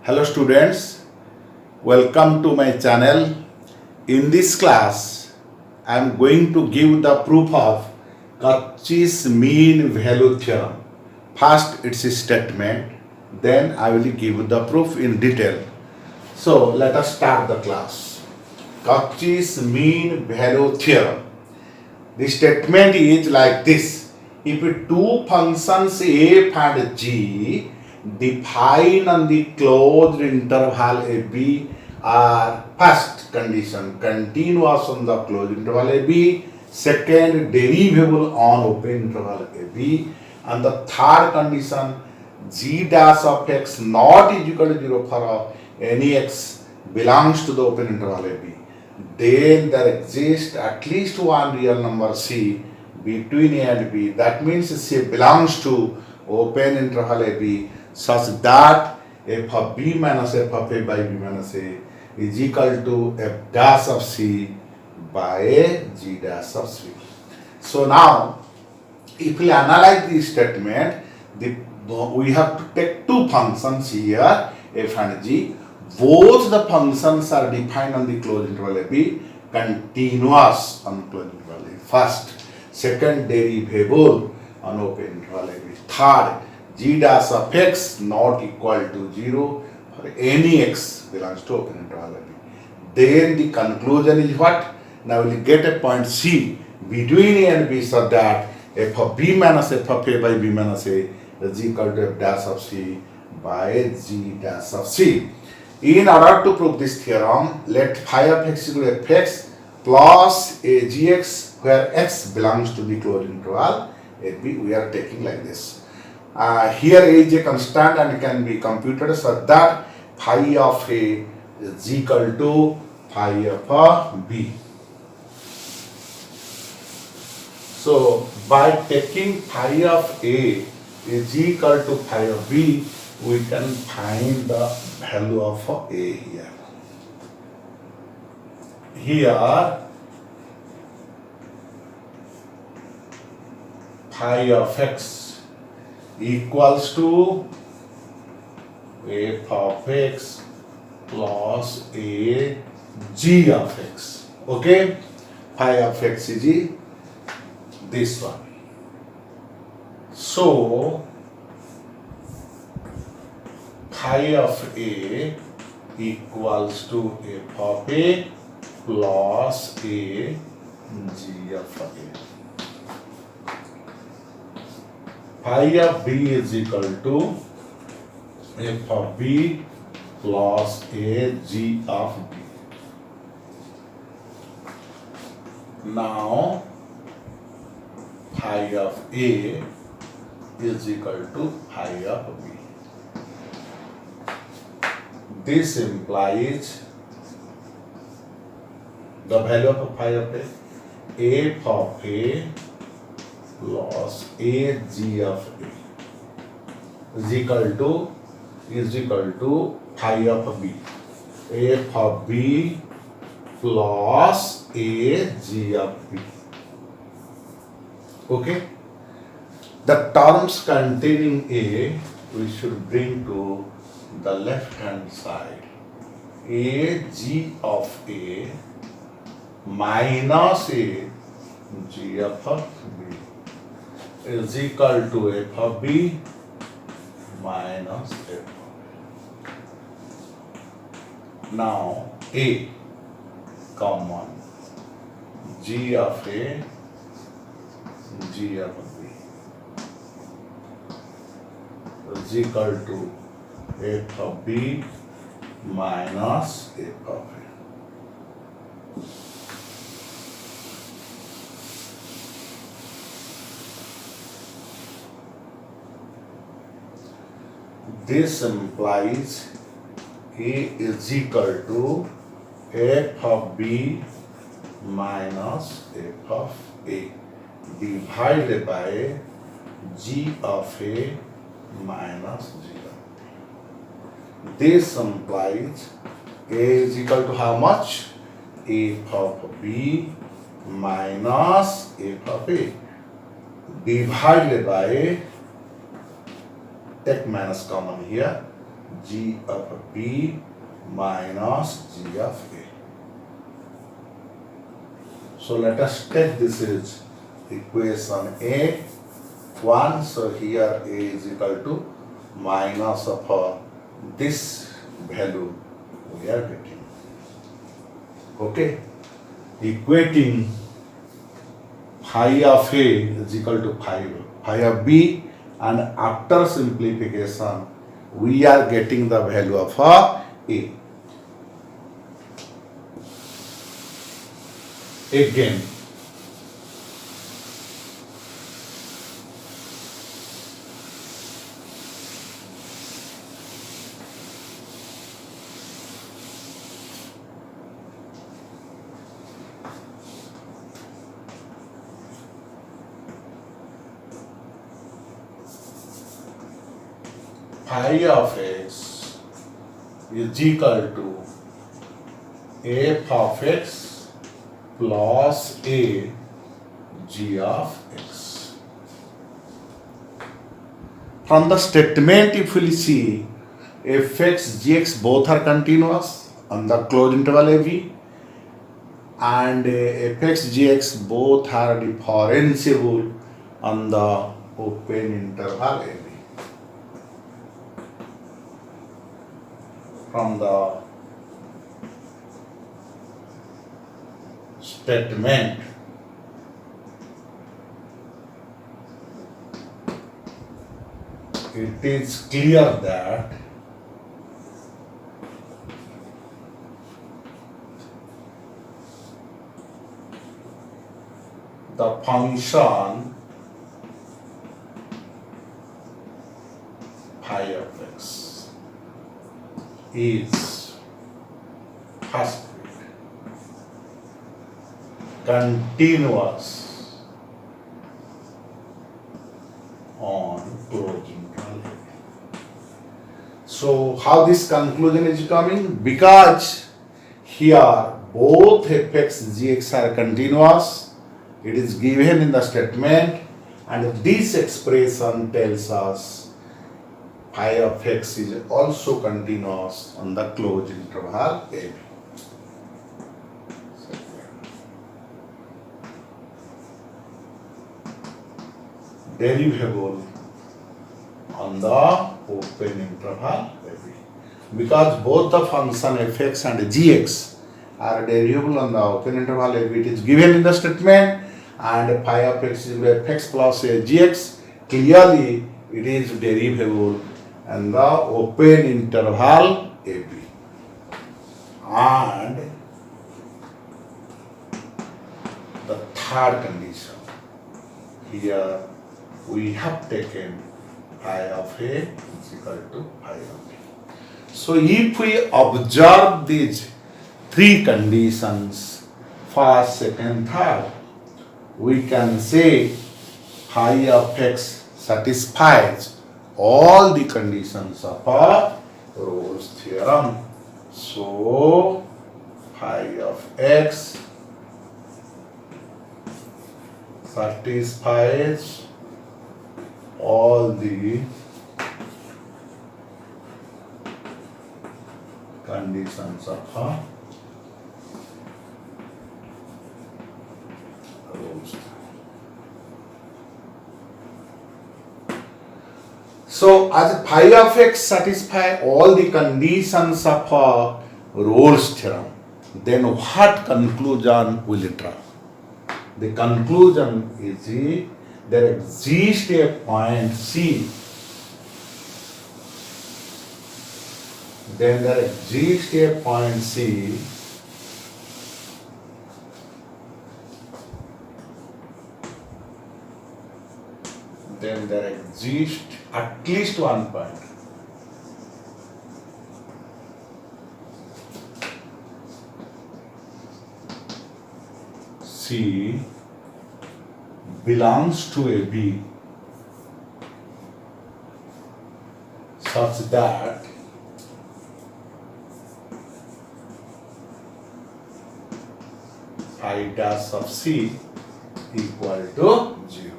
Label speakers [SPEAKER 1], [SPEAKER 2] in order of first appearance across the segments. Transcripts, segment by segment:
[SPEAKER 1] Hello students, welcome to my channel. In this class, I am going to give the proof of Cauchy's mean value theorem. First its statement, then I will give the proof in detail. So let us start the class. Cauchy's mean value theorem. The statement is like this. If two functions f and g defined on the closed interval ab are first condition continuous on the closed interval ab, second derivable on open interval ab, and the third condition g dash of x not is equal to 0 for any x belongs to the open interval ab, then there exists at least one real number c between a and b. That means c belongs to open interval ab such that f of b minus f of a by b minus a is equal to f dash of c by a g dash of c. So now, if we analyze this statement, we have to take two functions here, f and g. Both the functions are defined on the closed interval ab, continuous on closed interval ab. First, second derivable on open interval ab. Third, g dash of x not equal to 0 for any x belongs to open interval ab. Then the conclusion is what? Now we will get a point C between A and B so that f of b minus f of a by b minus a is equal to f dash of c by g dash of c. In order to prove this theorem, let phi of x equal to fx plus a gx where x belongs to the closed interval ab. We are taking like this. Here a is a constant and can be computed so that phi of a is equal to phi of b. So by taking phi of a is equal to phi of b, we can find the value of a here. Here phi of x equals to f of x plus a g of x. Okay, phi of x is this one. So phi of a equals to f of a plus a g of a. Phi of b is equal to f of b plus a g of b. Now phi of a is equal to phi of b. This implies the value of phi of a, f of a plus a g of a is equal to phi of b, f of b plus a g of b. Okay, the terms containing a we should bring to the left hand side. A g of a minus a g of b is equal to f of b minus f of b. Now a common, g of a, g of b is equal to f of b minus f of a. This implies a is equal to f of b minus f of a divided by g of a minus g of b. This implies a is equal to how much? F of b minus f of a divided by, take minus common here, G of B minus G of A. So let us take this is equation A 1. So here A is equal to minus of this value we are getting. Okay. Equating phi of A is equal to phi of B, and after simplification we are getting the value of A. Again, phi of x is equal to f of x plus a g of x. From the statement, if we see fx, gx both are continuous on the closed interval AB, and fx, gx both are differentiable on the open interval AB. From the statement, it is clear that the function phi of x is first continuous on closed interval. So how this conclusion is coming? Because here both fx gx are continuous, it is given in the statement, and this expression tells us phi of x is also continuous on the closed interval AB. Derivable on the open interval AB. Because both the function fx and gx are derivable on the open interval AB, it is given in the statement, and phi of x is fx plus a gx. Clearly, it is derivable on the open interval AB. And the third condition, here we have taken phi of A is equal to phi of B. So if we observe these three conditions, first, second, third, we can say phi of x satisfies all the conditions of Rolle's theorem. So phi of x satisfies all the conditions of Rolle's theorem. So as phi of x satisfy all the conditions of Rolle's theorem, then what conclusion will it draw? The conclusion is there exists a point C, then there exists a point C then there exists at least one point C belongs to a B such that phi dash of C equal to 0.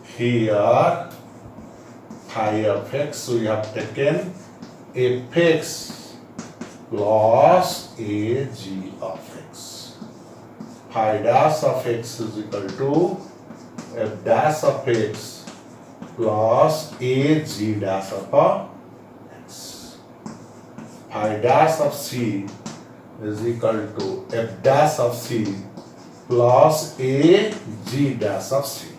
[SPEAKER 1] Here phi of x we have taken fx plus ag of x. Phi dash of x is equal to f dash of x plus ag dash of x. Phi dash of c is equal to f dash of c plus a g dash of c.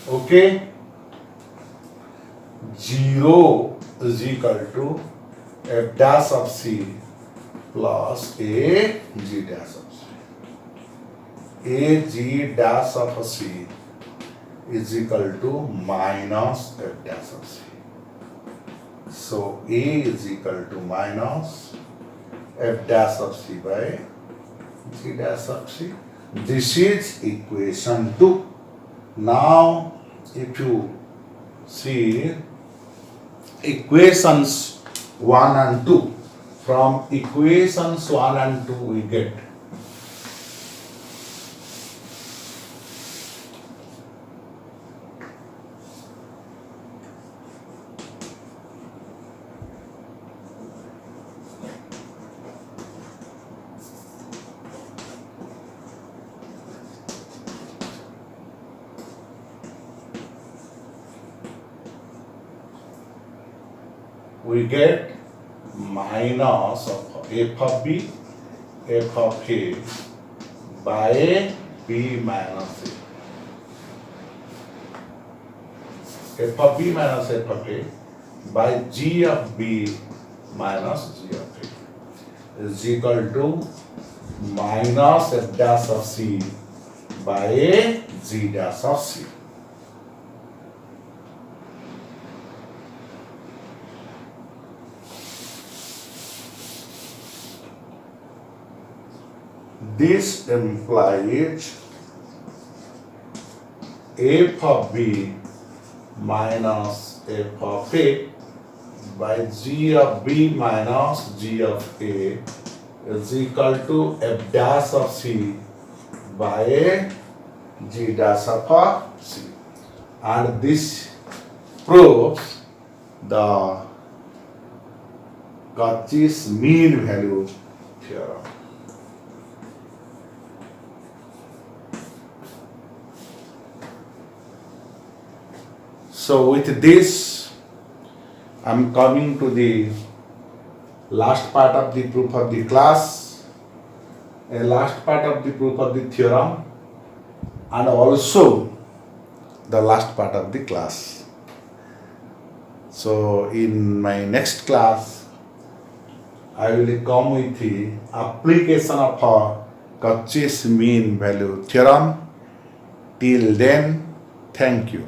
[SPEAKER 1] Okay, 0 is equal to f dash of c plus a g dash of c. A g dash of c is equal to minus f dash of c. So A is equal to minus f dash of c by g dash of c. This is equation 2. Now, if you see equations 1 and 2, from equations 1 and 2 we get minus of f of b, f of a by b minus a. F of b minus f of a by g of b minus g of a is equal to minus f dash of c by a g dash of c. This implies f of b minus f of a by g of b minus g of a is equal to f dash of c by a g dash of c. And this proves the Cauchy's mean value theorem. So with this, I am coming to the last part of the proof of the class, a last part of the proof of the theorem, and also the last part of the class. So in my next class, I will come with the application of Cauchy's mean value theorem. Till then, thank you.